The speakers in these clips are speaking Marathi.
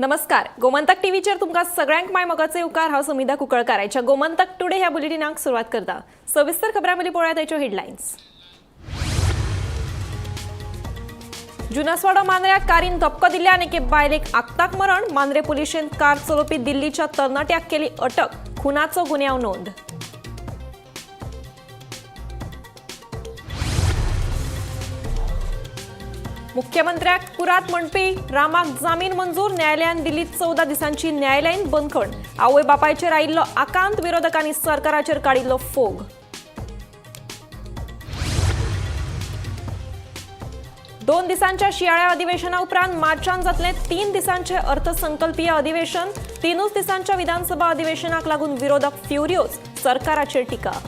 नमस्कार. गोमंतक टीव्हीचेर तुमकां सगळ्यांक माय मोगाचे उपकार. हांव समिधा कुंकळकाराच्या गोमंतक टुडे ह्या बुलेटिनाक सुरवात करता. सविस्तर खबरां मदीं पळोवया ताच्यो हेडलायन्स. जुनासवाडो मांद्र्याक कारीन धपको दिल्ल्यान एके बायलेक आगताक मरण. मांद्रे पुलिशेन कार चलोवपी दिल्लीच्या तरणाट्याक केली अटक. खुनाचो गुन्यांव नोंद. मुख्यमंत्र्याक पुरात म्हणपी रामाक जामीन मंजूर. न्यायालयान दिल्लीत 14 दिसांची न्यायालयीन बंदखण. आवय बापायचेर आयिल्लो आकांत. विरोधकांनी सरकाराचेर काडिल्लो फोग. दोन दिसांच्या शियाळ्या अधिवेशना उपरांत मार्चांत जातले 3 दिसांचे अर्थसंकल्पीय अधिवेशन. 3 दिसांच्या विधानसभा अधिवेशनाक लागून विरोधक फ्युरियोस. सरकाराचेर टिका.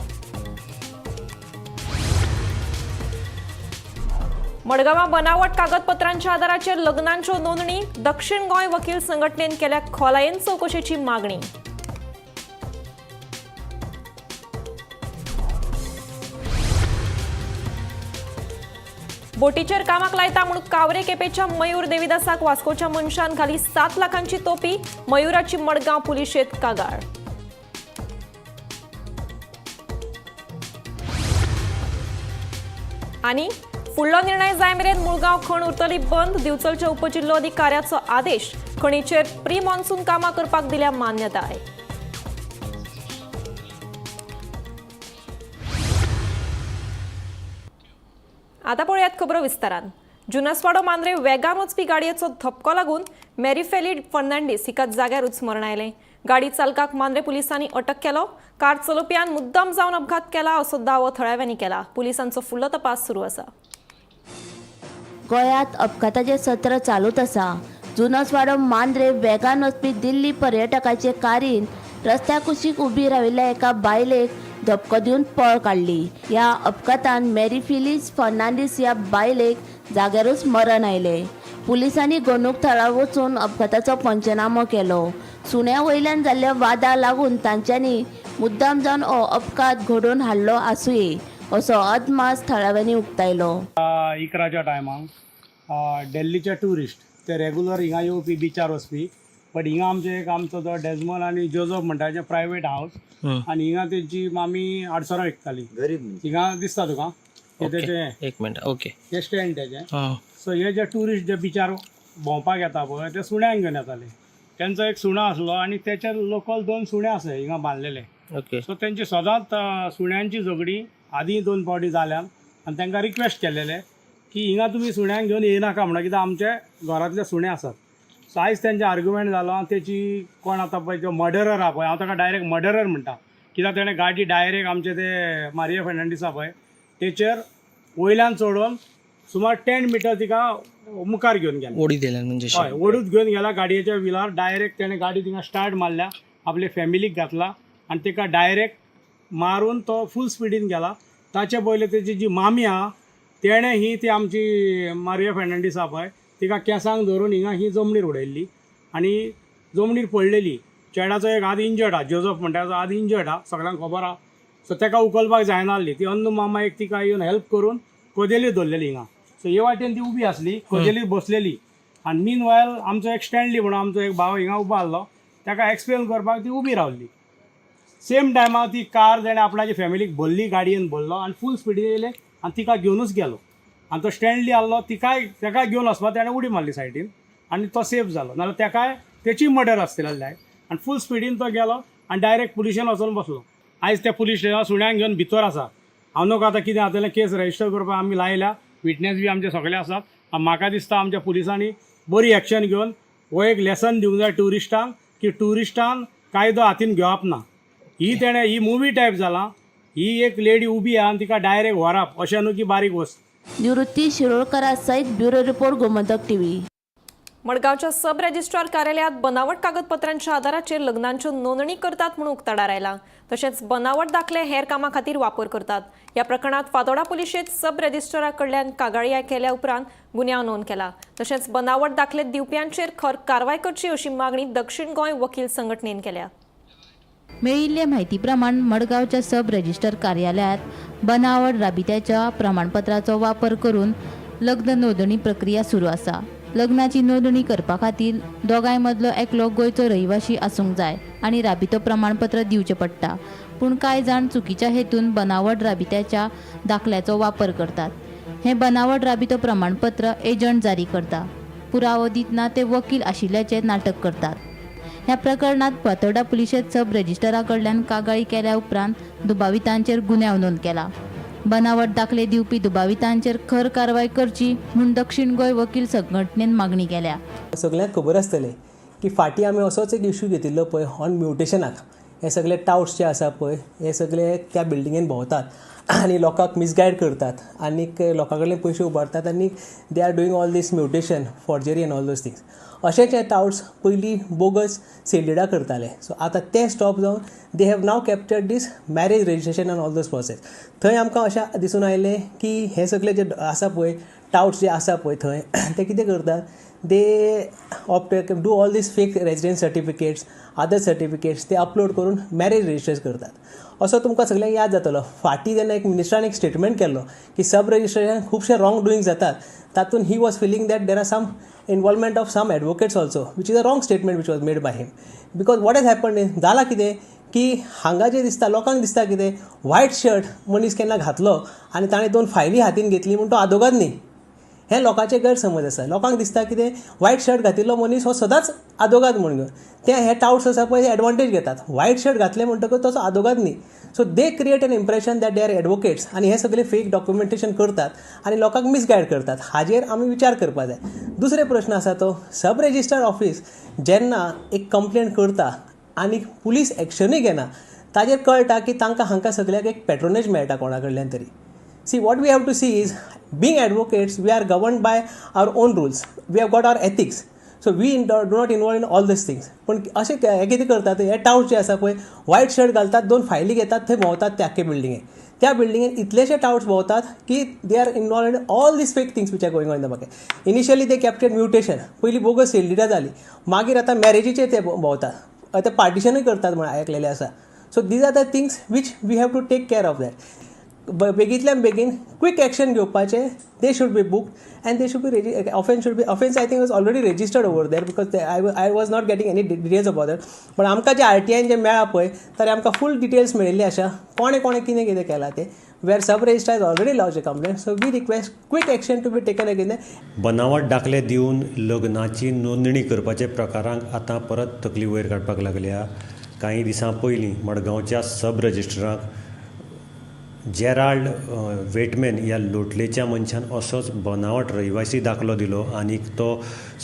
मडगांवां बनावट कागदपत्रांच्या आधाराचेर लग्नांच्यो नोंदणी. दक्षिण गोंय वकील संघटनेन केल्या खोलायेन चवकशेची मागणी. बोटीचेर कामाक लायता म्हूण कावरे केपेच्या मयूर देविदासाक वास्कोच्या मनशान घाली 7 लाखांची तोपी. मयूराची मडगांव पुलिशेंत कागाळ. आनी फुडलो निर्णय जाय मेरेन मुळगांव खण उरतली बंद. दिवचलच्या उपजिल्लो अधिकाऱ्याचो आदेश. खणीचेर प्री मॉन्सून कामां करपाक दिल्या मान्यताय. आतां पळयात खबरो विस्तारान. जुनासवाडो मांद्रे वेगान वचपी गाडयेचो धपको लागून मेरीफेली फर्नांडीस हिका जाग्यारूच मरण आयलें. गाडी चालकाक मांद्रे पुलिसांनी अटक केलो. कार चलोवप्यान मुद्दाम जावन अपघात केला असो दावो थळाव्यांनी केला. पुलिसांचो फुडलो तपास सुरू आसा. गोंयांत अपघाताचें सत्र चालूच आसा. जुनासवाडो मांद्रे वेगान वचपी दिल्ली पर्यटकाचे कारीन रस्त्या कुशीक उबी राविल्ल्या एका बायलेक धपको दिवन पळ काडली. ह्या अपघातान मेरी फिलिस फर्नांडीस ह्या बायलेक जाग्यारूच मरण आयलें. पुलिसांनी घडणूक थळार वचून अपघाताचो पंचनामो केलो. सुण्या वयल्यान जाल्ल्या वादा लागून तांच्यांनी मुद्दाम जावन हो अपघात घडोवन हाडलो आसूंये असो अदमास थळाव्यांनी उक्तायलो. इकराच्या टायमाक दिल्लीचे ट्युरिस्ट ते रेगुलर हिंगा येवपी बिचार वचपी. बट हिंगा आमचो जो डेजमॉन आनी जोझफ म्हणटा प्रायवेट हावस आनी हिंगा तेंची मामी आडसरां विकताली. हिंगा दिसता तुका एक मिनट. ओके. हे स्टँड तेजें. सो हे जे ट्युरिस्ट जे बिचार भोंवपाक येता पळय ते सुण्यांक घेवन येताले. तेंचो एक सुणो आसलो आनी तेचे लोकल 2 सुणे आसा हिंगा बांदलेले. ओके. सो तेंची सदांच सुण्यांची झगडी आदी 2 फावटी जाल्यान आनी तांकां रिक्वेस्ट केलेले की हिंगा तुमी सुण्यांक घेवन येनाका म्हणून, कित्याक आमचे घरांतले सुणे आसात. सो आयज तेंचे आर्ग्युमेंट जालो आनी तेची कोण आतां पळय जो मर्डरर आहा पळय, हांव ताका डायरेक्ट मर्डरर म्हणटा, कित्याक तेणें गाडी डायरेक्ट आमचे ते मारिया फर्नांडीस आहा पळय तेचेर वयल्यान चडोवन सुमार 10 मिटर तिका मुखार घेवन गेला. ओडी दिल्यान म्हणजे हय, ओडूच घेवन गेला गाडयेच्या व्हिलार. डायरेक्ट तेणें गाडी थिंगा स्टार्ट मारल्या, आपले फॅमिलीक घातला आनी तिका डायरेक्ट मारून तो फूल स्पिडीन गेला. ताचे पयलीं तेची जी मामी आहा तेणें ही ती आमची मारिया फर्नांडीस आहा पळय तिका केंसांक धरून हिंगा ही जमनीर उडयल्ली आनी जमनीर पडलेली. चेड्याचो एक हात इंजर्ड आहा, जोझफ म्हणटा तो हात इंजर्ड आहा, सगळ्यांक खबर आहा. सो ताका उखलपाक जायनासली. ती अंदू मामा एक तिका येवन हेल्प करून कोदेलीत धरलेली हिंगा. सो हे वाटेन ती उबी आसली, कोदेलीत बसलेली. आनी मीन वायल आमचो एक स्टँडली म्हणून आमचो एक भाव हिंगा उबो आसलो, ताका एक्सप्लेन करपाक ती उबी रावल्ली. सेम टायमार ती कार तेणें आपणाची फॅमिलीक भरली, गाडयेन भरलो आनी फूल स्पिडीन येयले आनी तिका घेवनूच गेलो. आनी तो स्टँडली आसलो ताका घेवन वचपाक तेणें उडी मारली सायडीन आनी तो सेफ जालो. नाल्यार ताकाय तेची मर्डर आसतलें आनी फूल स्पिडीन तो गेलो आनी डायरेक्ट पुलिशेन वचून बसलो. आयज त्या पुलीस स्टेशनार सुण्यांक घेवन भितर आसा. हांव नोका आतां कितें जातलें केस रजिस्टर करपाक आमी लायल्या. विटनेस बी आमचे सगळे आसात. म्हाका दिसता आमच्या पुलिसांनी बरी एक्शन घेवन हो एक लेसन दिवंक जाय ट्युरिस्टांक की ट्युरिस्टान कायदो हातीन घेवप ना. ही मुवी टायप जाला. ही एक लेडी उबी आहा आनी तिका डायरेक्ट व्हरप अशें न्हू की बारीक वस्त. निवृत्ती शिरोडकरा सयत ब्युरो रिपोर्ट गोमंतक टीव्ही. मडगांवच्या सब रजिस्ट्रार कार्यालयात बनावट कागदपत्रांच्या आधाराचेर लग्नांच्यो नोंदणी करतात म्हणून उक्ताडार आयला. तशेंच बनावट दाखले हेर कामां खातीर वापर करतात. ह्या प्रकरणात फातोर्डा पुलिशेंत सब रजिस्ट्रारा कडल्यान कागाळी केल्या उपरांत गुन्यांव नोंद केला. तशेंच बनावट दाखले दिवप्यांचेर खर कारवाय करची अशी मागणी दक्षिण गोंय वकील संघटनेन केल्या. मेळिल्ले म्हायती प्रमाण मडगांवच्या सब रजिस्टर कार्यालयात बनावट राबित्याच्या प्रमाणपत्राचो वापर करून लग्न नोंदणी प्रक्रिया सुरू आसा. लग्नाची नोंदणी करपा खातीर दोगांय मदलो एकलो गोंयचो रहिवाशी आसूंक जाय आनी राबितो प्रमाणपत्र दिवचें पडटा. पूण कांय जाण चुकीच्या हेतून बनावट राबित्याच्या दाखल्याचो वापर करतात. हें बनावट राबितो प्रमाणपत्र एजंट जारी करता. पुरावो दितना ते वकील आशिल्ल्याचें नाटक करतात. ह्या प्रकरणात फातोर्डा पुलिशेंत सब रजिस्ट्रारा कडल्यान कागाळी केल्या उपरांत दुबावितांचेर गुन्यांव नोंद केला. बनावट दाखले दिवपी दुबावितांचेर खर कारवाय करची म्हूण दक्षिण गोंय वकील संघटनेन मागणी केल्या. सगळ्यांक खबर आसतलें की फाटीं आमी असोच एक इश्यू घेतिल्लो पळय ऑन म्युटेशनाक. हे सगळे टाउट्स जे आसा पळय हे सगळे त्या बिल्डिंगेन भोंवतात आनी लोकांक मिसगायड करतात आनीक लोकां कडल्यान पयशे उबारतात आनी they are doing all these mutation forgery end all those things. अशेच हे टाउट्स पयलीं बोगस सेल्डिडा करताले. सो आतां ते स्टॉप जावन they have now captured this marriage registration and all those process. थंय आमकां अशें दिसून आयलें की हे सगळे जे आसा पळय टाउट्स जे आसा पळय थंय ते कितें करतात, they do all these fake residence certificates other certificates ते अपलोड करून मॅरेज रजिस्टर करतात. असो तुमकां सगळ्यांक याद जातलो फाटीं जेन्ना एक मिनिस्टरान एक स्टेटमेंट केल्लो की सब रजिस्ट्रेशन खुबशे रॉंग डुईंग जातात. तातूंत he was feeling that there are some involvement of some advocates also which is a wrong statement which was made by him. Because what has happened जालां कितें की हांगा जें दिसता लोकांक दिसता कितें व्हायट शर्ट मनीस केन्ना घातलो आनी ताणें 2 फायली हातीन घेतली म्हूण तो आदोगाद न्ही. हे लोकांचे गैरसमज आसा. लोकांक दिसता कितें व्हायट शर्ट घातिल्लो मनीस हो सदांच आदोगाद म्हणून ते हे टाउट्स आसा पळय एडवांटेज घेतात. व्हायट शर्ट घातले म्हणटकच तसो आदोगाद न्ही. So they create an impression that they are advocates आनी हे सगळे फेक डॉक्युमेंटेशन करतात आनी लोकांक मिसगायड करतात. हाजेर आमी विचार करपाक जाय. दुसरे प्रश्न आसा तो सब रजिस्ट्रार ऑफीस जेन्ना एक कंप्लेंट करता आनी पुलीस एक्शनूय घेना ताजेर कळटा की तांकां हांकां सगळ्याक एक पॅट्रोनेज मेळटा कोणा कडल्यान तरी. See, what we have to see is, being advocates, we are governed by our own rules. We have got our ethics. So we do not involve in all these things. पण असे हे कितें करतात हे टाउट्स जे आसा पळय व्हायट शर्ट घालतात 2 फायली घेतात थंय भोंवतात त्या आख्खे बिल्डिंगेन. त्या बिल्डिंगेन इतलेशे टाउट्स भोंवतात की they are involve in all these fake things which are going on in the market. Initially they captured mutation, पयलीं बोगस सेल्डिडा जाली, मागीर आतां मॅरेजीचे ते भोंवतात, ते पार्टिशनूय करतात म्हण आयकलेलें आसा. So these are the things which we have to take care of that. बेगींतल्यान बेगीन क्विक एक्शन घेवपाचें. They should be booked and they should be offence I think was already registered over there because I was not getting any details about that. पण आमकां जे RTIन जे मेळ्ळा पळय तर आमकां फूल डिटेल्स मेळिल्ली आसा कोणे कोणे कितें कितें केलां ते. वेर sub registrar already lodge a complaint. So we request quick action to be taken against. बनावट दाखले दिवन लग्नाची नोंदणी करपाच्या प्रकारांक आतां परत तकली वयर काडपाक लागल्या. कांय दिसां पयलीं मडगांवच्या सब रजिस्ट्राराक जेराल्ड वेटमॅन ह्या लोटलेच्या मनशान असोच बनावट रहिवासी दाखलो दिलो आनी तो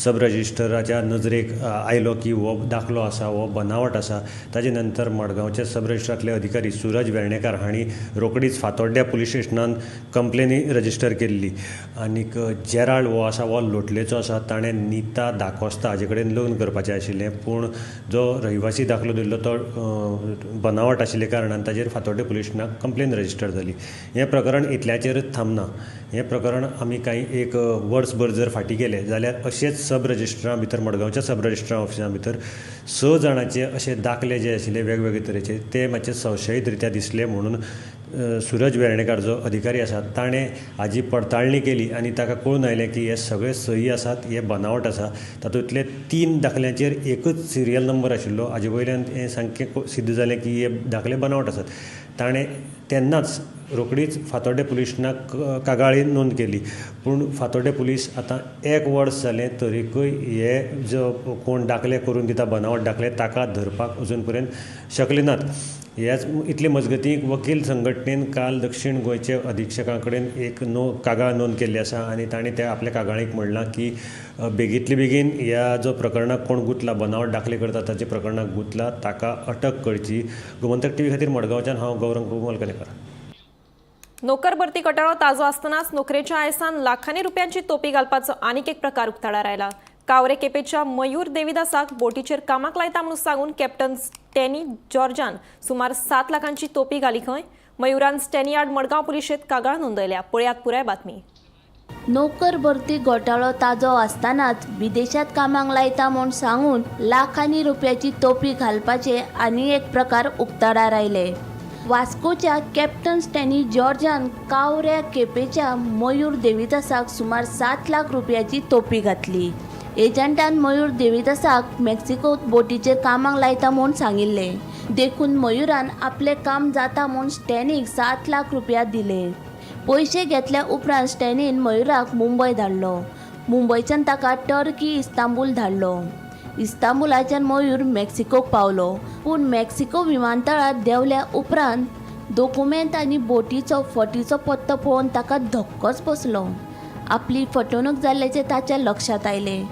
सब रजिस्ट्राराच्या नजरेक आयलो की हो दाखलो आसा हो बनावट आसा. ताजे नंतर मडगांवच्या सब रजिस्ट्रारांतले अधिकारी सूरज वेर्णेकार हांणी रोखडीच फातोर्ड्या पुलीस स्टेशनान कंप्लेनी रजिस्टर केल्ली. आनीक जेराल्ड हो आसा हो लोटलेचो आसा. ताणें नीता दाकोस्ता हाजे कडेन लग्न करपाचें आशिल्लें पूण जो रहिवासी दाखलो दिल्लो तो बनावट आशिल्ल्या कारणान ताजेर फातोर्ड्या पुलीस स्टेशनाक कंप्लेन रजिस्टर जाली. हें प्रकरण इतल्याचेरच थांबना. हें प्रकरण आमी कांय एक वर्सभर जर फाटीं गेले जाल्यार अशेंच सब रजिस्ट्रां भितर मडगांवच्या सब रजिस्ट्रां ऑफिसां भितर 6 जाणांचे अशे दाखले जे आशिल्ले वेगवेगळे तरेचे ते मातशे संशयीत रित्या दिसले म्हणून सूरज वेर्णेकार जो अधिकारी आसा ताणें हाजी पडताळणी केली आनी ताका कळून आयलें की हे सगळे सही आसात हे बनावट आसा. तातूंतले 3 दाखल्यांचेर एकच सिरियल नंबर आशिल्लो. हाजे वयल्यान हें सामकें सिद्ध जालें की हे दाखले बनावट आसात. ताणें तेन्नाच रोखडीच फातोर्डे पुलीस स्टेशनाक कागाळी नोंद केली. पूण फातोर्डे पुलीस आतां 1 वर्स जालें तरीकय हे जो कोण दाखले करून दिता बनावट दाखले ताका धरपाक अजून पर्यंत शकले नात. ह्याच इतले मजगतीं वकील संघटनेन काल दक्षिण गोंयचे अधीक्षकां कडेन एक कागाळ नोंद केल्ली आसा आनी ताणें त्या आपल्या कागाळीक म्हणलां की बेगींतले बेगीन ह्या जो प्रकरणाक कोण गुंतला बनावट दाखले करता ताच्या प्रकरणाक गुंतला ताका अटक करची. गोमंतक TV खातीर मडगांवच्यान हांव गौरंग कुमलकणेकर. नोकर भरती घोटाळो ताजो आसतनाच नोकरेच्या आयसान लाखांनी रुपयांची तोपी घालपाचो आनीक एक प्रकार उक्ताडार आयला. कावरे केपेच्या मयूर देविदासाक बोटीचेर कामाक लायता म्हणून सांगून कॅप्टन स्टॅनी जॉर्जान सुमार 7 लाखांची तोपी घाली खंय. मयुरान स्टॅनी यार्ड मडगांव पुलिशेंत कागाळ नोंदयल्या. पळयात पुराय बातमी. नोकर भरती घोटाळो ताजो आसतनाच विदेशात कामाक लायता म्हूण सांगून लाखांनी रुपयाची तोपी घालपाचे आनी एक प्रकार उक्ताडार आयले. वास्कोच्या कॅप्टन स्टॅनी जॉर्जान कावऱ्या केपेच्या मयूर देविदासाक सुमार 7 लाख रुपयाची तोपी घातली. एजंटान मयूर देविदासाक मेक्सिकोत बोटीचेर कामाक लायता म्हूण सांगिल्ले. देखून मयूरान आपलें काम जाता म्हूण स्टॅनीक 7 लाख रुपया दिले. पयशे घेतल्या उपरांत स्टॅनीन मयूराक मुंबय धाडलो. मुंबयच्यान ताका टर्की इस्तांबूल धाडलो. इस्तांबुलाच्यान मयूर मेक्सिकोक पावलो. पूण मेक्सिको विमानतळार देवल्या उपरांत डॉक्युमेंट आनी बोटीचो फटीचो पत्तो पळोवन ताका धक्कोच बसलो. आपली फटवणूक जाल्ल्याचें ताच्या लक्षात आयलें.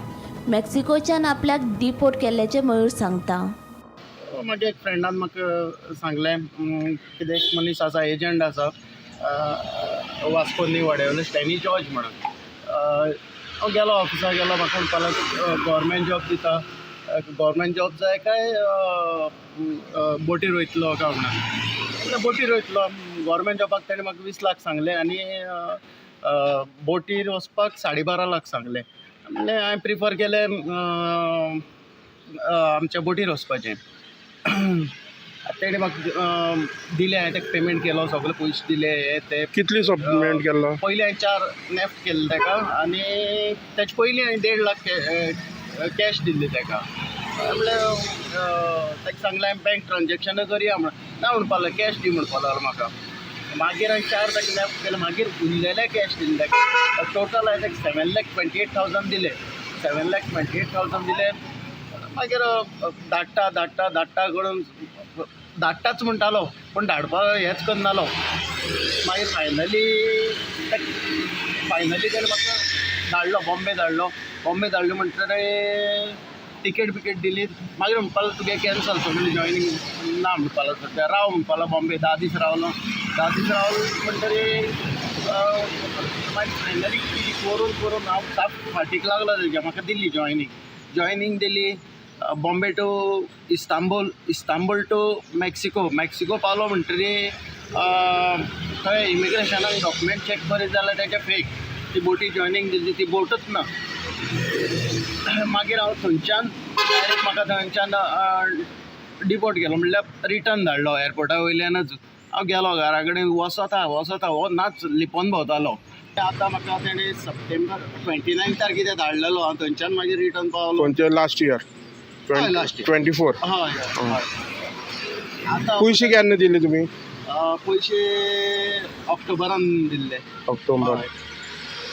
मेक्सिकोच्यान आपल्याक डिपोर्ट केल्ल्याचें मयूर सांगता. म्हाज्या एक फ्रेंडान म्हाका सांगलें कितें एक मनीस आसा एजंट आसा वास्को न्यू वाड्यावयलो स्टॅनी जॉर्ज म्हणून. हांव गेलो ऑफिसाक गेलो. म्हाका म्हणपाक गव्हर्मेंट जॉब दिता. गव्हर्मेंट जॉब जाय काय बोटीर वयतलो काय म्हणून. बोटीर वयतलो. गव्हर्मेंट जॉबाक ताणें म्हाका 20 लाख सांगले आनी बोटीर वचपाक 12.5 लाख सांगले. म्हणलें हांवें प्रिफर केलें आमच्या बोटीर वचपाचें. तेणें म्हाका दिलें. हांवें ताका पेमेंट केलो. सगळे पयशे दिले. हे ते कितली पेमेंट केल्लो? पयलीं हांवें 4 नेफ्ट केल्ले ताका आनी तेचे पयलीं हांवें 1.5 लाख कॅश दिल्ली ताका. म्हणल्यार ताका सांगलें हांवें बँक ट्रान्जॅक्शनां करया म्हणून. ना म्हणपाक लागलो कॅश दी म्हणपाक लागलो म्हाका. मागीर हांवें 4 ताका नेफ्ट केले. मागीर उरलेले कॅश दिले ताका. टोटल हांवें ताका 7,28,000 दिले. 7,28,000 दिले. मागीर धाडटा करून धाडटाच म्हणटालो पूण धाडपाक हेंच करनालो. मागीर फायनली ताणें म्हाका धाडलो. बॉम्बे धाडलो म्हणटरे टिकेट बिकेट दिली. मागीर म्हणपाक लागलो तुगे कॅन्सल सगळें जॉयनींग ना म्हणपाक लागलो. सध्या राव म्हणपाक लागलो बॉम्बे 10 दीस रावलो. 10 दीस रावलो म्हणटरी मागीर फायनली करून हांव साप फाटीक लागलो तेज्या. म्हाका दिल्ली जॉयनींग दिली. Bombay to Istanbul to Mexico पावलो म्हणटरी थंय इमिग्रेशनाक डॉक्युमेंट चॅक करीत जाल्यार तेचे फेक. ती बोटी जॉयनींग दिली ती बोटूच ना. मागीर हांव थंयच्यान डायरेक्ट म्हाका थंयच्यान डिपोर्ट केलो. म्हणल्यार रिटर्न धाडलो एअरपोर्टा वयल्यानच. हांव गेलो घरा कडेन वसता हो नाच लिपोवन भोंवतालो. आतां म्हाका तेणें सप्टेंबर 29 कितें धाडलेलो. हांव थंयच्यान मागीर रिटर्न पावलो. खंयचे लास्ट इयर? लास्ट 24. हय. आतां पयशे केन्ना दिले तुमी? पयशे ऑक्टोबरान दिल्ले. ऑक्टोबर.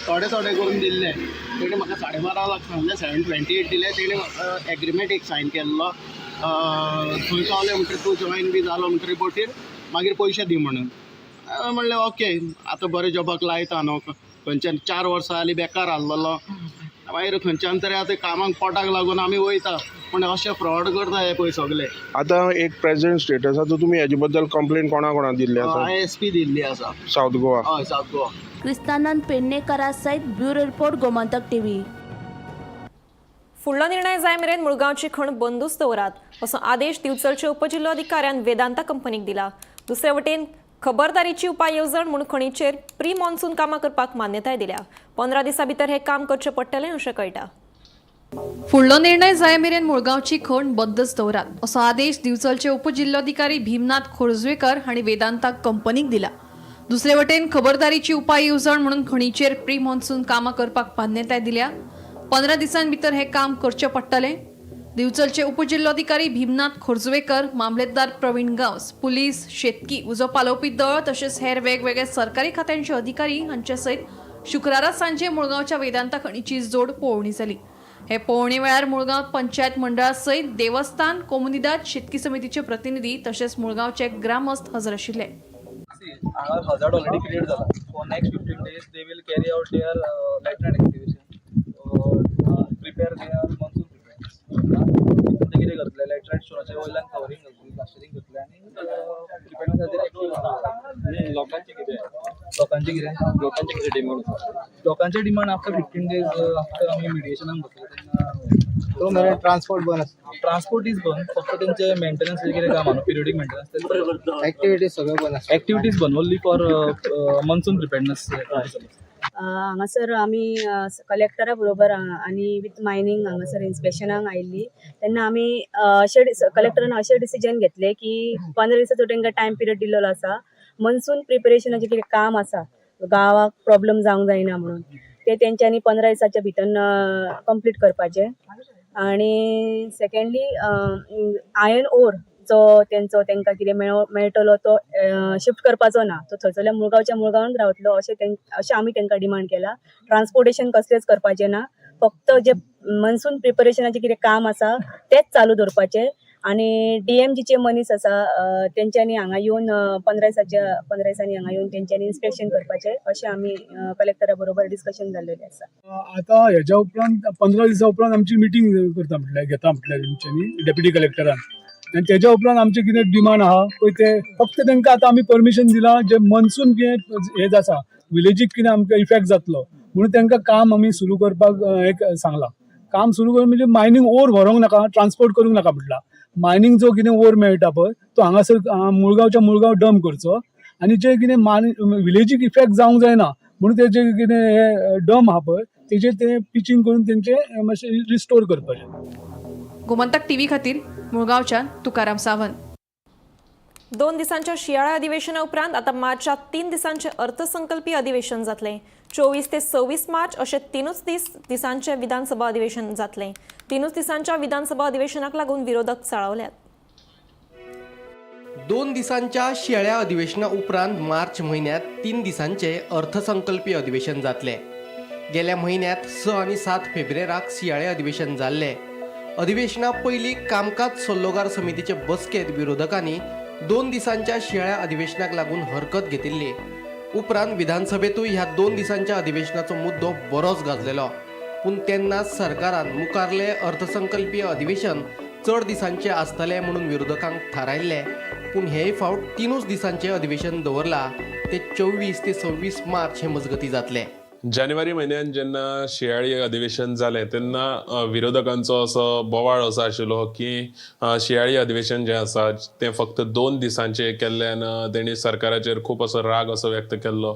थोडे करून दिल्ले. तेणें म्हाका 12.5 लाख सांगले. 728 दिले. तेणें एग्रीमेंट एक सायन केल्लो. थंय पावले म्हणटरी तूं जॉयन बी जालो म्हणटरी बोटीर मागीर पयशे दी म्हणून. म्हणलें ओके आतां बरें जॉबाक लायता न्हू. खंयच्यान 4 वर्सां जालीं बेकार आसलेलो. मागीर खंयच्यान तरी आतां कामाक पोटाक लागून आमी वयता. पूण अशें फ्रॉड करता हे पळय सगळे. आतां एक प्रेझेंट स्टेट आसा तो तुमी हेजे बद्दल कंप्लेन कोणा दिल्ली आसा? ISP दिल्ली आसा सावथ गोवा. हय सावथ गोवा. क्रिस्तानंद पेडणेकरा सयत ब्युरो रिपोर्ट गोमंतक टीव्ही. फुडलो निर्णय जाय मेरेन मुळगांवची खण बंदूच दवरात असो आदेश दिवचलचे उपजिल्लोधिकाऱ्यान वेदांता कंपनीक दिला. दुसरे वटेन खबरदारीची उपाय येवजण म्हूण खणीचेर प्री मॉन्सून कामां करपाक मान्यताय दिल्या. 15 दिसां भितर हे काम करचें पडटलें अशें कळटा. फुडलो निर्णय जाय मेरेन मुळगांवची खण बंदच दवरात असो आदेश दिवचलचे उपजिल्लोधिकारी भीमनाथ खोर्जवेकर हांणी वेदांताक कंपनीक दिला. दुसरे वटेन खबरदारीची उपाय येवजण म्हणून खणीचेर प्री मॉन्सून कामां करपाक मान्यताय दिल्या. 15 दिसां भितर हे काम करचें पडटलें. दिवचलचे उपजिल्लोधिकारी भीमनाथ खोर्जवेकर, मामलेदार प्रवीण गांवस, पुलीस, शेतकी, उजो पालोवपी दळ तशेंच हेर वेगवेगळे सरकारी खात्यांचे अधिकारी हांचे सयत शुक्रारा सांजे मुळगांवच्या वेदांता खणीची जोड पळोवणी जाली. हे पळोवणे वेळार मुळगांव पंचायत मंडळा सयत देवस्थान, कोमुनिदाद, शेतकी समितीचे प्रतिनिधी तशेंच मुळगांवचे ग्रामस्थ हजर आशिल्ले. हांगा हजार्ड ऑलरेडी क्रिएट जाला. For next 15 days they will carry out their lieutenant activation. Prepare their monsoon preparedness. ते कितें करतले लायटलायट शोराच्या वयल्यान कवरिंग करतले, प्लास्टरिंग करतले आनी प्रिपेरनेस खातीर एक्टिव जातले. लोकांचे कितें डिमांड आसा? लोकांचे डिमांड आफ्टर 15 days आफ्टर आमी मिडिएशनाक बसले तेन्ना ट्रान्सपोर्ट बंद आसा. ट्रान्सपोर्ट इज बंद. फक्त तेंचे मेंटेनन्स कितें काम आहा पिरियडिक मेंटेनन्स एक्टिविटीज सगळे बंद आसा. एक्टिविटीज बंद ओन्ली फॉर मॉन्सून प्रिपेरनेस. हांगासर आमी कलेक्टरा बरोबर आनी विथ मायनींग हांगासर इन्स्पेक्शनाक आयिल्ली तेन्ना आमी कलेक्टरान अशें डिसिजन घेतलें की 15 दिसाचो तांकां टायम पिरियड दिल्लो आसा. मनसून प्रिपरेशनाचें कितें काम आसा गांवाक प्रॉब्लम जावंक जायना म्हणून ते तेंच्यांनी 15 दिसाच्या भितर कंप्लीट करपाचें. आनी सेकंडली आयर्न ओर जो तांकां कितें मेळटलो तो शिफ्ट करपाचो ना, तो थंयसरल्या मुळगांवांत रावतलो अशें आमी तांकां डिमांड केला. ट्रान्सपोर्टेशन कसलेंच करपाचें ना, फक्त जे मनसून प्रिपरेशनाचें कितें काम आसा तेंच चालू दवरपाचें. आनी DMGचे मनीस आसा तेंच्यांनी हांगा येवन 15 दिसांनी हांगा येवन तेंच्यांनी इन्स्पेक्शन करपाचें अशें आमी कलेक्टरा बरोबर डिस्कशन जाल्लेलें आसा. आतां हेज्या उपरांत 15 दिसा उपरांत आमची मिटींग घेता म्हटल्यार तेंच्यांनी डेप्युटी कलेक्टरान, आनी तेज्या उपरांत आमचे कितें डिमांड आहा पळय ते फक्त तांकां आतां आमी परमिशन दिलां जे मनसून कितें हें आसा विलेजीक कितें आमकां इफेक्ट जातलो म्हणून तांकां काम आमी सुरू करपाक एक सांगलां. काम सुरू करून म्हणजे मायनींग ओर व्हरूंक नाका, ट्रान्सपोर्ट करूंक नाका म्हटलां. मायनींग जो कितें ओर मेळटा पळय तो हांगासर मुळगांव डंप करचो आनी जे कितें विलेजीक इफेक्ट जावंक जायना म्हणून ते जे कितें हे डंप आहा पळय तेजेर ते पिचिंग करून तेंचे मातशें रिस्टोर करपाचें. गोमंतक TV खातीर मुळगांवच्यान तुकाराम सावंत. 2 दिसांच्या शियाळा अधिवेशना उपरांत आता मार्चात 3 दिसांचे अर्थसंकल्पीय अधिवेशन जातले. 24 ते 26 मार्च असे 3 दिसांचे विधानसभा अधिवेशन जातले. 3 दिसांच्या विधानसभा अधिवेशनाक लागून विरोधक चाळवल्यात. 2 दिसांच्या शियाळ्या अधिवेशना उपरांत मार्च महिन्यात 3 दिसांचे अर्थसंकल्पीय अधिवेशन जातले. गेल्या महिन्यात 6 आणि 7 फेब्रुवाराक शियाळे अधिवेशन जाल्ले. अधिवेशना पयलीं कामकाज सल्लोगार समितीचे बसकेत विरोधकांनी 2 दिसांच्या शियाळ्या अधिवेशनाक लागून हरकत घेतिल्ली. उपरांत विधानसभेतूय ह्या 2 दिसांच्या अधिवेशनाचो मुद्दो बरोच गाजलेलो. पूण तेन्नाच सरकारान मुखारले अर्थसंकल्पीय अधिवेशन चड दिसांचे आसतले म्हणून विरोधकांक थारायल्ले. पूण हेय फावट 3 दिसांचे अधिवेशन दवरला ते 24 ते 26 मार्च हे मजगती जातले. जानेवारी म्हयन्यान जेन्ना शियाळी अधिवेशन जालें तेन्ना विरोधकांचो असो बोवाळ असो आशिल्लो की शियाळी अधिवेशन जें आसा तें फक्त 2 दिसांचें केल्ल्यान तेणी सरकाराचेर खूब असो राग असो व्यक्त केल्लो.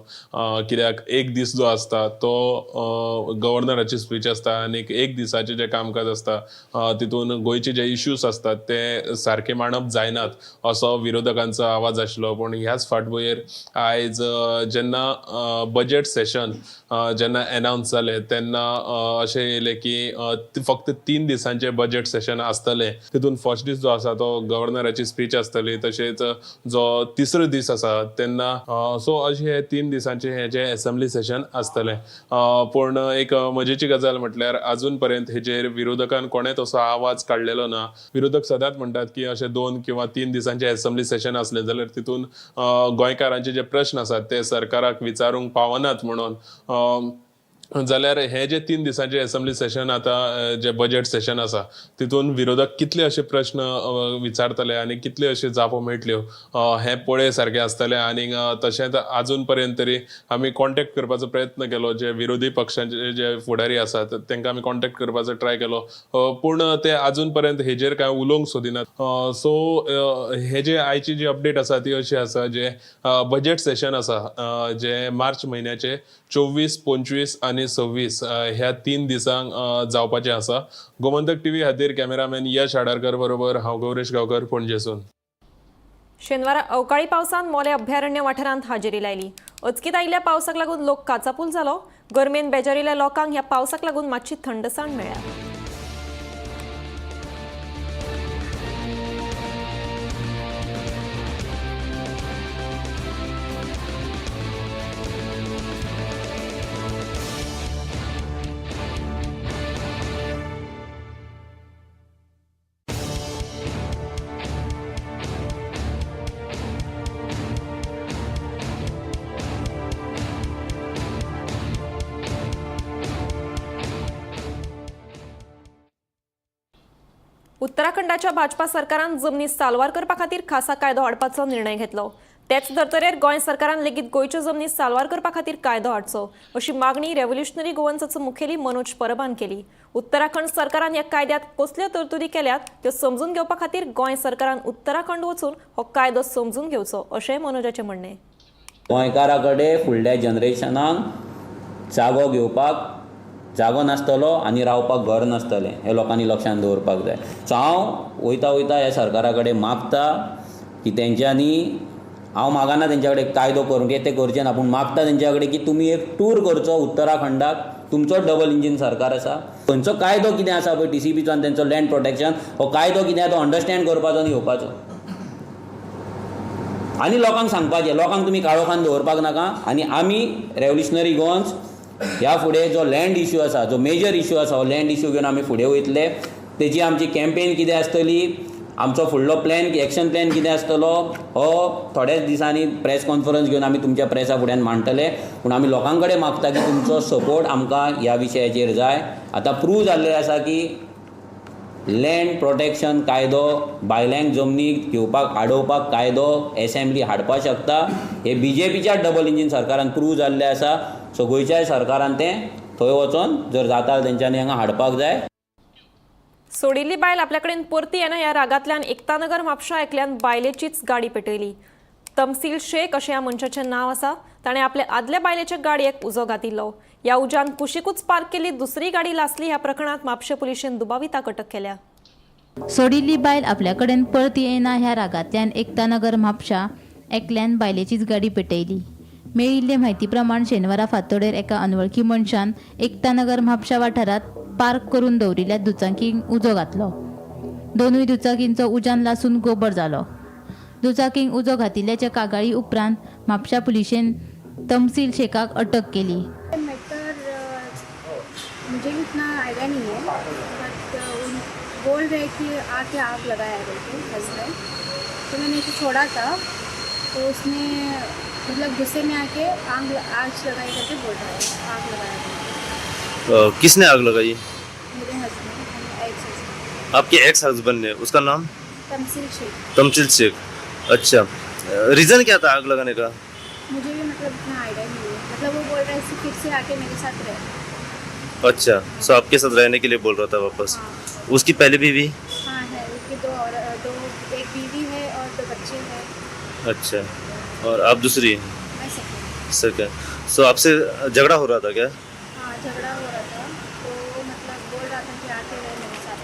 कित्याक एक दीस जो आसता तो गव्हर्नराची स्पीच आसता आनी एक दिसाचें जें कामकाज आसता तितून गोंयचे जे इश्यूज आसतात ते सारके मांडप जायनात असो विरोधकांचो आवाज आशिल्लो. पूण ह्याच फाटभुंयेर आयज जेन्ना बजेट सेशन जेन्ना अनाउन्स जालें तेन्ना अशें येयलें की फक्त 3 दिसांचें बजेट सेशन आसतलें. तितून फर्स्ट दीस जो आसा तो गव्हर्नराची स्पीच आसतली, तशेंच जो तिसरो दीस आसा तेन्ना सो अशें हे 3 दिसांचें हें जें असेंब्ली सेशन आसतलें. पूण एक मजेची गजाल म्हटल्यार आजून पर्यंत हेजेर विरोधकान कोणेच असो आवाज काडलेलो ना. विरोधक सदांच म्हणटात की अशें 2 किंवा 3 दिसांचें असेंब्ली सेशन आसलें जाल्यार तितून गोंयकारांचे जे प्रश्न आसात ते सरकाराक विचारूंक पावनात म्हणून. जाल्यार हे जे 3 दिसांचे असेंब्ली सेशन आतां जे बजेट सेशन आसा तितून विरोधक कितले अशे प्रश्न विचारतले आनी कितले अशे जापो मेळटल्यो हें पळय सारकें आसतलें. आनी तशेंच आजून पर्यंत तरी आमी कॉन्टेक्ट करपाचो प्रयत्न केलो, जे विरोधी पक्षाचे जे फुडारी आसात तांकां आमी कॉन्टेक्ट करपाचो ट्राय केलो, पूण ते आजून पर्यंत हेजेर कांय उलोवंक सोदिनात. सो हे जे आयची जी अपडेट आसा ती अशी आसा जे बजेट सेशन आसा जे मार्च म्हयन्याचे 24, 25 आनी 26 ह्या 3 दिसांक जावपाचें आसा. गोमंतक TV खातीर कॅमेरामॅन यश आडारकर बरोबर हांव गौरेश गांवकर, पणजेसून. शेनवारा अवकाळी पावसान मोले अभयारण्य वाठारांत हाजेरी लायली. अचकीत आयिल्ल्या पावसाक लागून लोक काचापूल जालो. गरमेन बेजारिल्ल्या लोकांक ह्या पावसाक लागून मातशी थंडसाण मेळ्ळ्या. उत्तराखंडाच्या भाजपा सरकारान जमनी सालवार करपा खातीर खासा कायदो हाडपाचो निर्णय घेतलो. तेच धर्तरेर गोंय सरकारान लेगीत गोंयच्यो जमनी सालवार करपा खातीर कायदो हाडचो अशी मागणी रेव्होल्युशनरी गोवन्साचो मुखेली मनोज परबान केली. उत्तराखंड सरकारान ह्या कायद्यात कसल्यो तरतुदी केल्यात त्यो समजून घेवपा खातीर गोंय सरकारान उत्तराखंड वचून हो कायदो समजून घेवचो अशें मनोजाचें म्हणणें. गोंयकारा कडेन फुडल्या जनरेशनाक जागो घेवपाक जागो नासतलो आनी रावपाक घर नासतलें हें लोकांनी लक्षांत दवरपाक जाय. सो हांव वयता ह्या सरकारा कडेन मागता की तेंच्यांनी, हांव मागना तेंच्या कडेन कायदो करूंक, ते करचें ना, पूण मागता तेंच्या कडेन की तुमी एक टूर करचो उत्तराखंडाक. तुमचो डबल इंजीन सरकार आसा, खंयचो कायदो कितें आसा पळय TCPचो आनी तेंचो लँड प्रोटेक्शन, हो कायदो कितें तो अंडरस्टँड करपाचो आनी येवपाचो आनी लोकांक सांगपाचें. लोकांक तुमी काळोखान दवरपाक नाका. आनी आमी रेव्होल्युशनरी गोवन्स ह्या फुडें जो लँड इश्यू आसा, जो मेजर इश्यू आसा, हो लँड इश्यू घेवन आमी फुडें वयतले. तेजी आमची कॅम्पेन कितें आसतली, आमचो फुडलो प्लॅन, एक्शन प्लॅन कितें आसतलो, हो थोड्याच दिसांनी प्रेस कॉन्फरन्स घेवन आमी तुमच्या प्रेसा फुड्यान मांडटले. पूण आमी लोकां कडेन मागता की तुमचो सपोर्ट आमकां ह्या विशयाचेर जाय. आतां प्रूव जाल्लें आसा की लँड प्रोटेक्शन कायदो, भायल्यांक जमनी घेवपाक आडोवपाक कायदो एसेंब्ली हाडपाक शकता. हे BJPच्या डबल इंजीन सरकारान प्रूव जाल्लें आसा. सो गोंयच्याय सरकारान तें थंय वचोन जर जाता तेंच्यांनी हांगा हाडपाक जाय. सोडिल्ली बायल आपल्याकडेन परती येना ह्या रागांतल्यान एकतानगर म्हापशा एकल्यान बायलेचीच गाडी पेटयली. तमसील शेख अशें ह्या मनशाचें नांव आसा. ताणें आपले आदले बायलेचे गाडयेक उजो घातिल्लो. ह्या उज्यान कुशीकूच पार्क केल्ली दुसरी गाडी लासली. ह्या प्रकरणात म्हापशे पुलिशेन दुबाविताक अटक केल्या. सोडिल्ली बायल आपल्या कडेन परती येना ह्या रागांतल्यान एकतानगर म्हापशा एकल्यान बायलेचीच गाडी पेटयली. मेळिल्ले म्हायती प्रमाण शेनवारा फांतोडेर एका अनवळखी मनशान एकतानगर म्हापशा वाठारांत पार्क करून दवरिल्ल्या दुचाकींक उजो घातलो. दोनूय दुचाकींचो उज्यान लासून गोबर जालो. दुचाकींक उजो घातिल्ल्याच्या कागाळी उपरांत म्हापशा पुलिशेन तमसील शेखाक अटक केली. मुझे इतना आइडिया नहीं है, बट बोल रहे कि आके आग लगाया करके हस्बैंड. तो मैंने इसे छोड़ा था, तो उसने मतलब गुस्से में आके आग लगाई करके बोल रहा है आग लगाया. किसने आग लगाई? मेरे हस्बैंड, एक्स हस्बैंड. आपके एक्स हस्बैंड ने, उसका नाम? तमसील शेख. तमसील शेख. अच्छा, रीज़न क्या था आग लगाने का? मुझे भी मतलब इतना आइडिया नहीं है. मतलब वो बोल रहा है फिर से आके मेरे साथ रहे. अच्छा, सो आपके साथ रहने के लिए बोल रहा था वापस. हाँ. उसकी पहले बीवी? हाँ है, उसकी दो एक बीवी है और 2 बच्चे हैं. अच्छा, और आप दूसरी? मैं सेकंड. सो आपसे झगड़ा हो रहा था क्या? हाँ, झगड़ा हो रहा था. तो मतलब बोल रहा था कि आके रहे मेरे साथ.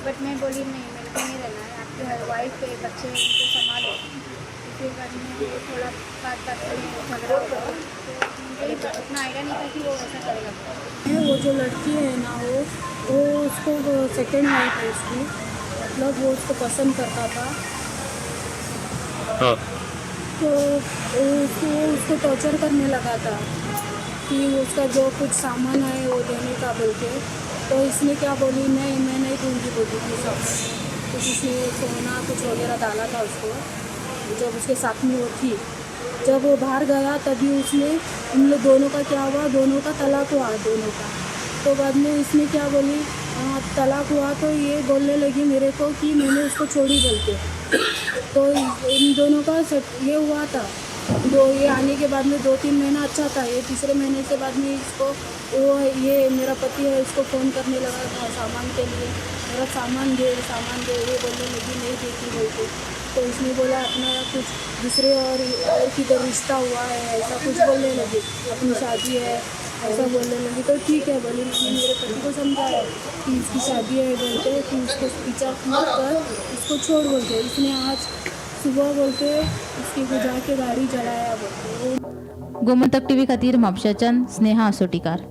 बट मैं बोली नहीं, मेरे को नहीं रहना है. आपके वाइफ है, बच्चे हैं, उनको संभालो. फिर बाद में थोड़ा बात में झगड़ा हुआ. तो इतना आइडिया नहीं था कि वो ऐसा करेगा. वो जो लड़की है ना, वो उसको सेकेंड वाइफ है उसकी. मतलब वो उसको पसंद करता था. हाँ. तो उसको टॉर्चर करने लगा था कि उसका जो कुछ सामान है वो देने का बोल के. तो इसने क्या बोली, नहीं मैं नहीं दूँगी बोली थी सब. तो किसी सोना कुछ वगैरह डाला था उसको जब उसके साथ में वो थी. जब वो बाहर गया तभी उसने उन लोग दोनों का क्या हुआ, दोनों का तलाक हुआ दोनों का. तो बाद में इसने क्या बोली, तलाक हुआ तो ये बोलने लगी मेरे को कि मैंने उसको छोड़ी बोल के. तो इन दोनों का ये हुआ था. ये आने के बाद में 2-3 महीना अच्छा था. ये तीसरे महीने के बाद में इसको ये मेरा पति है, इसको फ़ोन करने लगा था सामान के लिए. मेरा सामान दे ये बोलने लगी नहीं देती बोल के. तो इसने बोला अपना कुछ दूसरे और किधर रिश्ता हुआ है ऐसा कुछ बोलने लगी, अपनी शादी है ऐसा बोलने लगी. तो ठीक है बोली. मैंने मेरे पति को समझाया कि इसकी शादी है बोलते कि उसको पीछा मत कर, इसको छोड़ बोलते. इसने आज सुबह बोलते उसकी बुझा के गाडी जलाया बोलते. गोमंतक TV खातीर म्हापशाच्यान स्नेहा आसोटीकार.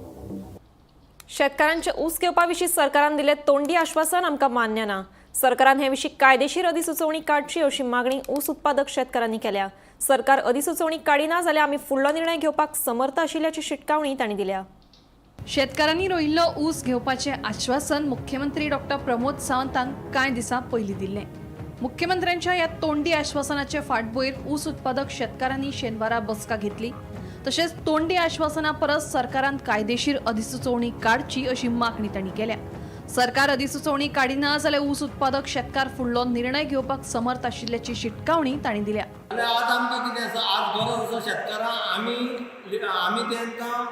शेतकारांचे ऊस घेवपा सरकारान दिले तोंडी आश्वासन आमकां मान्य ना. सरकारान हे विशीं कायदेशीर अधिसुचोवणी काडची अशी मागणी ऊस उत्पादक शेतकारांनी केल्या. सरकार अधिसुचोवणी काडिना जाल्यार आमी फुडलो निर्णय घेवपाक समर्थ आशिल्ल्याची शिटकावणी तांणी दिल्या. शेतकारांनी रोयिल्लो ऊस घेवपाचें आश्वासन मुख्यमंत्री डॉ. प्रमोद सावंतांक कांय दिसां पयलीं दिल्लें. मुख्यमंत्र्यांच्या ह्या तोंडी आश्वासनाचे फाटभुंयेर ऊस उत्पादक शेतकारांनी शेनवारा बसका घेतली. तशेंच तोंडी आश्वासना परस सरकारान कायदेशीर अधिसुचोवणी काडची अशी मागणी तांणी केल्या. सरकार अधिसुचोवणी काडिना जाल्यार ऊस उत्पादक शेतकार फुडलो निर्णय घेवपाक समर्थ आशिल्ल्याची शिटकावणी तांणी दिल्या. आज आमकां कितें आसा, आज गरज आसा शेतकारां आमी तांकां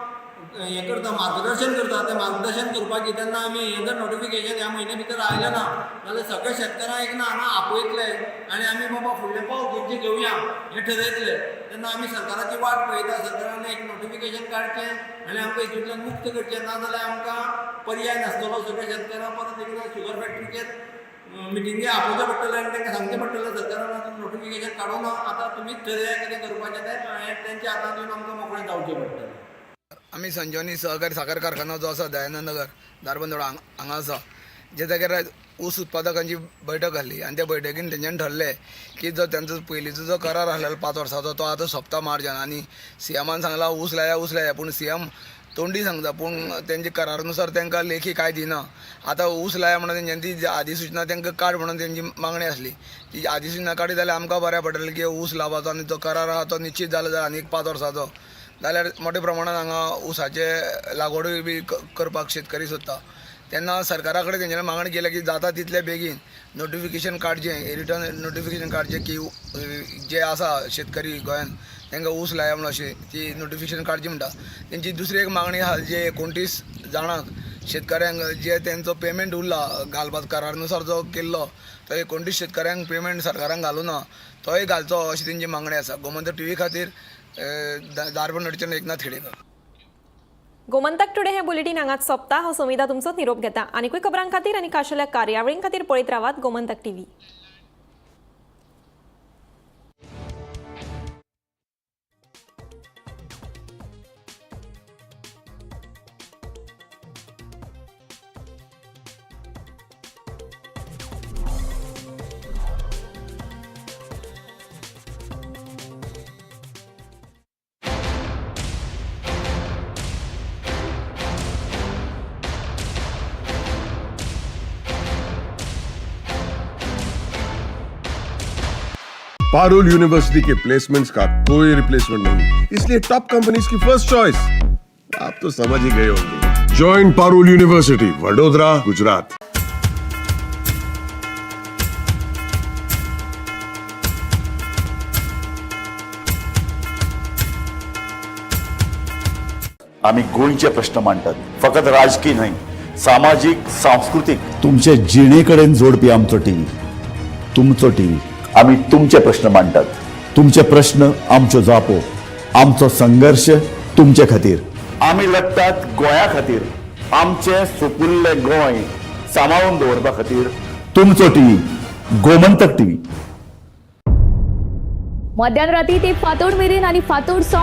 हें करता मार्गदर्शन करता तें मार्गदर्शन करपाची तेन्ना आमी हें जर नोटिफिकेशन ह्या म्हयन्या भितर आयलें ना जाल्यार सगळ्या शेतकारांक एक ना हांगा आपयतले आनी आमी बाबा फुडलें पावल खंयचें घेवया हें ठरयतले तेन्ना आमी सरकाराची वाट पळयता सरकारान एक नोटिफिकेशन काडचें आनी आमकां हितूंतल्यान मुक्त करचें ना जाल्यार आमकां पर्याय नासतलो सगळ्या शेतकारांक परत एकदां शुगर फॅक्टरीचेर मिटिंगे आपोवचें पडटलें आनी तांकां सांगचें पडटलें सरकारान नोटिफिकेशन काडून आतां तुमीच ठरया कितें करपाचें तें आनी तेंच्या हातांत दिवन आमकां मोकळें जावचें पडटलें. आमी संजीवनी सहकारी साखर कारखानो जो आसा दयानंद नगर धारबांदोडा हांगा आसा जे जाग्यार ऊस उत्पादकांची बैठक आसली आनी त्या बैठकीन तेंच्यांनी ठरलें की जो त्यांचो पयलींचो जो करार आसलेलो 5 वर्सांचो तो आतां सोंपता मार्चान आनी सीएमान सांगला ऊस लाया पूण सीएम तोंडी सांगता पूण तेंचे करारानुसार तांकां लेखी कांय दिना. आतां ऊस लाया म्हणून तेंच्यांनी ती अधिसूचना तांकां काड म्हणून तेंची मागणी आसली ती अधिसूचना काडी जाल्यार आमकां बऱ्या पडटलें की ऊस लावपाचो आनी तो करार आहा तो निश्चित जालो जाल्यार आनीक 5 वर्सांचो जाल्यार मोठ्या प्रमाणात हांगा ऊसाचे लागवडूय बी करपाक शेतकरी सोदता. तेन्ना सरकारा कडेन तेंच्यांनी मागणी केल्या की जाता तितले बेगीन नोटिफिकेशन काडचें रिटर्न नोटिफिकेशन काडचें की जे आसा शेतकरी गोंयांत तांकां ऊस लाया म्हणून अशें ती नोटिफिकेशन काडची म्हणटा. तेंची दुसरी एक मागणी आहा जे 29 जाणांक शेतकऱ्यांक जे तेंचो पेमेंट उरला घालपाचो करारानुसार जो केल्लो तो 29 शेतकऱ्यांक पेमेंट सरकारान घालूना तोय घालचो अशी तेंची मागणी आसा. गोमंतक टीव्ही खातीर धारबांदोडच्यान एकनाथ खेडेकर. गोमंतक टुडे हे बुलेटिन हांगाच सोंपता. हांव समिता तुमचो निरोप घेता. आनीकूय खबरां खातीर आनी खाशेल्या कार्यावळीं खातीर पळयत रावात गोमंतक टीव्ही. पारुल यूनिवर्सिटी के प्लेसमेंट्स का कोई रिप्लेसमेंट नहीं, इसलिए टॉप कंपनीज की फर्स्ट चॉइस आप तो समझ ही गए होंगे. Join Parul university, Vadodara, Gujarat. आम्ही गोंयचे प्रश्न मांडटात, फकत राजकीय न्हय, सामाजिक सांस्कृतिक. तुमचे जिणेकडेन जोडपी आमचो टीव्ही, तुमचो टीव्ही. आम्ही तुमचे प्रश्न मांडटात, तुमचे प्रश्न आमच्यो जापो, आमचो संघर्ष तुमचे खातीर. आम्ही लढटात गोंया खातीर, आमचे सोपुल्ले गोंय सांबाळून दवरपा खातीर. तुमचो टीव्ही, गोमंतक टीव्ही. मध्यान राती ते फातोड मेरेन आनी फातोड सावन